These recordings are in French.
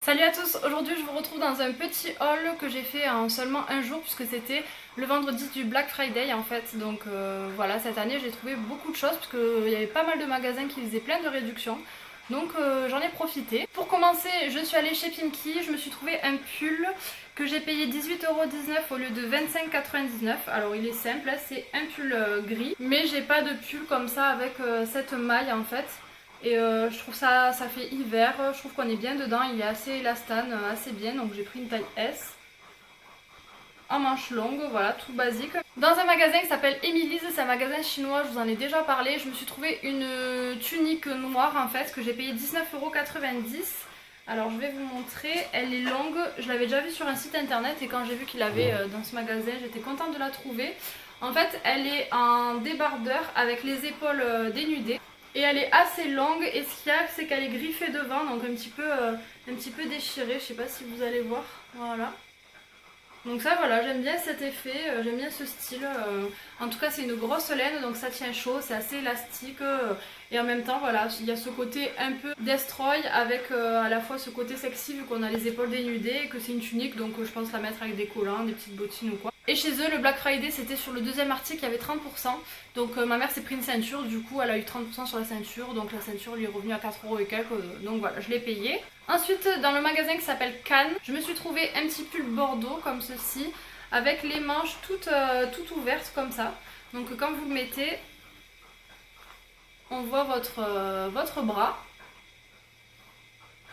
Salut à tous, aujourd'hui je vous retrouve dans un petit haul que j'ai fait en seulement un jour puisque c'était le vendredi du Black Friday en fait. Donc voilà, cette année j'ai trouvé beaucoup de choses parce qu'il y avait pas mal de magasins qui faisaient plein de réductions. Donc j'en ai profité. Pour commencer, je suis allée chez Pinky, je me suis trouvé un pull que j'ai payé 18,19€ au lieu de 25,99€. Alors il est simple, c'est un pull gris, mais j'ai pas de pull comme ça avec cette maille en fait. Et je trouve ça fait hiver, je trouve qu'on est bien dedans, il est assez élastane, assez bien, donc j'ai pris une taille S. En manche longue, voilà, tout basique. Dans un magasin qui s'appelle Emily's, c'est un magasin chinois, je vous en ai déjà parlé, je me suis trouvé une tunique noire en fait, que j'ai payé 19,90€. Alors je vais vous montrer, elle est longue, je l'avais déjà vue sur un site internet et quand j'ai vu qu'il avait dans ce magasin, j'étais contente de la trouver. En fait, elle est en débardeur avec les épaules dénudées. Et elle est assez longue et ce qu'il y a c'est qu'elle est griffée devant, donc un petit peu déchirée, je sais pas si vous allez voir, voilà. Donc ça voilà, j'aime bien cet effet, j'aime bien ce style. En tout cas c'est une grosse laine donc ça tient chaud, c'est assez élastique et en même temps voilà, il y a ce côté un peu destroy avec à la fois ce côté sexy vu qu'on a les épaules dénudées et que c'est une tunique donc je pense la mettre avec des collants, des petites bottines ou quoi. Et chez eux le Black Friday c'était sur le deuxième article, il y avait 30%. Donc ma mère s'est pris une ceinture, du coup elle a eu 30% sur la ceinture, donc la ceinture lui est revenue à 4€ et quelques, donc voilà je l'ai payée. Ensuite dans le magasin qui s'appelle Cannes, je me suis trouvé un petit pull bordeaux comme ceci, avec les manches toutes ouvertes comme ça. Donc quand vous le mettez, on voit votre bras.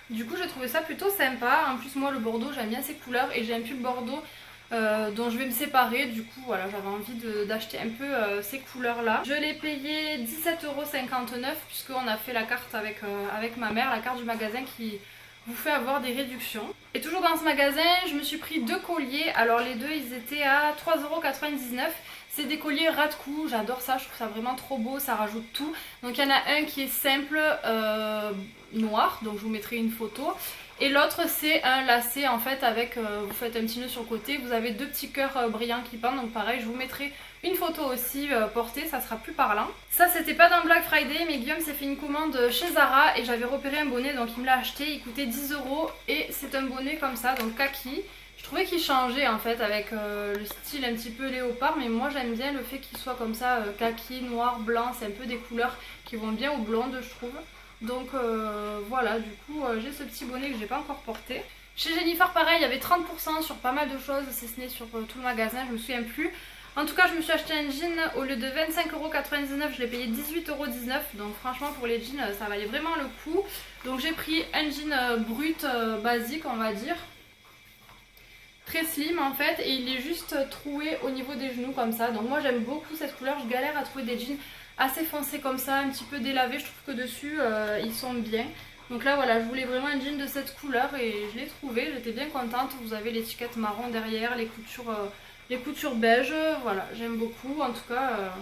Du coup j'ai trouvé ça plutôt sympa, en plus moi le bordeaux j'aime bien ces couleurs et j'ai un pull bordeaux dont je vais me séparer, du coup voilà j'avais envie d'acheter un peu ces couleurs là. Je l'ai payé 17,59€ puisqu'on a fait la carte avec ma mère, la carte du magasin qui vous fait avoir des réductions. Et toujours dans ce magasin je me suis pris deux colliers, alors les deux ils étaient à 3,99€. C'est des colliers ras de cou, j'adore ça, je trouve ça vraiment trop beau, ça rajoute tout. Donc il y en a un qui est simple noir, donc je vous mettrai une photo. Et l'autre c'est un lacet en fait avec, vous faites un petit nœud sur le côté, vous avez deux petits cœurs brillants qui pendent, donc pareil je vous mettrai une photo aussi portée, ça sera plus parlant. Ça c'était pas dans Black Friday mais Guillaume s'est fait une commande chez Zara et j'avais repéré un bonnet donc il me l'a acheté, il coûtait 10€ et c'est un bonnet comme ça, donc kaki. Je trouvais qu'il changeait en fait avec le style un petit peu léopard, mais moi j'aime bien le fait qu'il soit comme ça, kaki, noir, blanc, c'est un peu des couleurs qui vont bien aux blondes je trouve. Donc voilà, du coup j'ai ce petit bonnet que j'ai pas encore porté. Chez Jennifer pareil, il y avait 30% sur pas mal de choses, si ce n'est sur tout le magasin, je me souviens plus. En tout cas je me suis acheté un jean, au lieu de 25,99€, je l'ai payé 18,19€, donc franchement pour les jeans ça valait vraiment le coup. Donc j'ai pris un jean brut basique on va dire, très slim en fait, et il est juste troué au niveau des genoux comme ça. Donc moi j'aime beaucoup cette couleur, je galère à trouver des jeans assez foncés comme ça, un petit peu délavés, je trouve que dessus ils sont bien. Donc là voilà, je voulais vraiment un jean de cette couleur et je l'ai trouvé, j'étais bien contente. Vous avez l'étiquette marron derrière, les coutures beige, voilà, j'aime beaucoup. En tout cas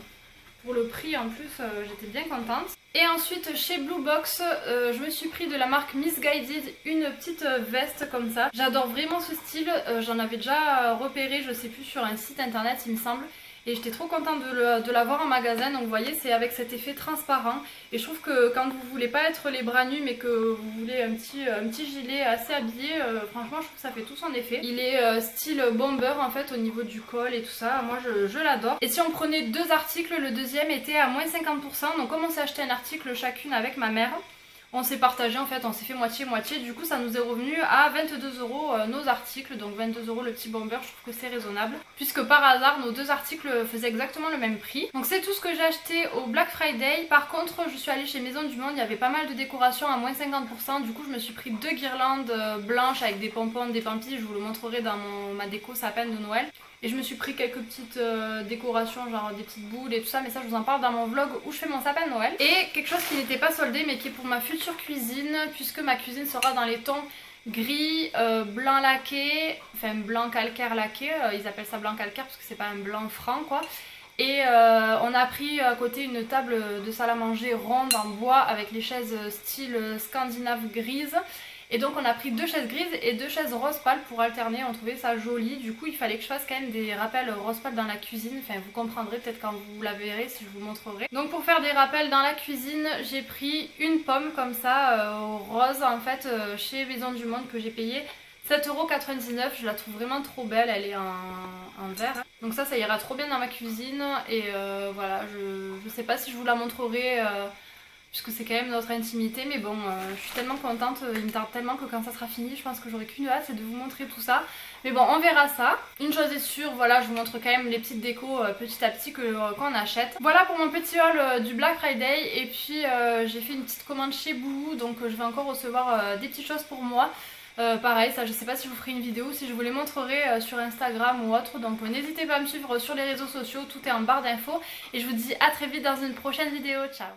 pour le prix en plus j'étais bien contente. Et ensuite chez Blue Box je me suis pris de la marque Missguided une petite veste comme ça. J'adore vraiment ce style, j'en avais déjà repéré je sais plus sur un site internet il me semble. Et j'étais trop contente de l'avoir en magasin, donc vous voyez c'est avec cet effet transparent. Et je trouve que quand vous voulez pas être les bras nus mais que vous voulez un petit gilet assez habillé, franchement je trouve que ça fait tout son effet. Il est style bomber en fait au niveau du col et tout ça, moi je l'adore. Et si on prenait deux articles, le deuxième était à moins 50%, donc comme on s'est acheté un article chacune avec ma mère, on s'est partagé en fait, on s'est fait moitié-moitié, du coup ça nous est revenu à 22€ nos articles, donc 22€ le petit bomber, je trouve que c'est raisonnable, puisque par hasard nos deux articles faisaient exactement le même prix. Donc c'est tout ce que j'ai acheté au Black Friday. Par contre je suis allée chez Maison du Monde, il y avait pas mal de décorations à moins 50%, du coup je me suis pris deux guirlandes blanches avec des pompons, des pampis, je vous le montrerai dans ma déco sapin de Noël. Et je me suis pris quelques petites décorations, genre des petites boules et tout ça, mais ça je vous en parle dans mon vlog où je fais mon sapin de Noël. Et quelque chose qui n'était pas soldé mais qui est pour ma future cuisine, puisque ma cuisine sera dans les tons gris, blanc laqué, enfin blanc calcaire laqué, ils appellent ça blanc calcaire parce que c'est pas un blanc franc quoi. Et on a pris à côté une table de salle à manger ronde en bois avec les chaises style scandinave grise. Et donc on a pris 2 chaises grises et 2 chaises rose pâle pour alterner, on trouvait ça joli. Du coup il fallait que je fasse quand même des rappels rose pâle dans la cuisine, enfin vous comprendrez peut-être quand vous la verrez si je vous montrerai. Donc pour faire des rappels dans la cuisine, j'ai pris une pomme comme ça, rose en fait, chez Maison du Monde, que j'ai payé 7,99 €. Je la trouve vraiment trop belle, elle est en vert. Donc ça ira trop bien dans ma cuisine. Et voilà, je sais pas si je vous la montrerai puisque c'est quand même notre intimité, mais bon, je suis tellement contente, il me tarde tellement que quand ça sera fini, je pense que j'aurai qu'une hâte, c'est de vous montrer tout ça. Mais bon, on verra ça. Une chose est sûre, voilà, je vous montre quand même les petites décos petit à petit qu'on achète. Voilà pour mon petit haul du Black Friday. Et puis j'ai fait une petite commande chez Bouloux, donc je vais encore recevoir des petites choses pour moi. Pareil, ça je sais pas si je vous ferai une vidéo, si je vous les montrerai sur Instagram ou autre, donc n'hésitez pas à me suivre sur les réseaux sociaux, tout est en barre d'infos. Et je vous dis à très vite dans une prochaine vidéo, ciao.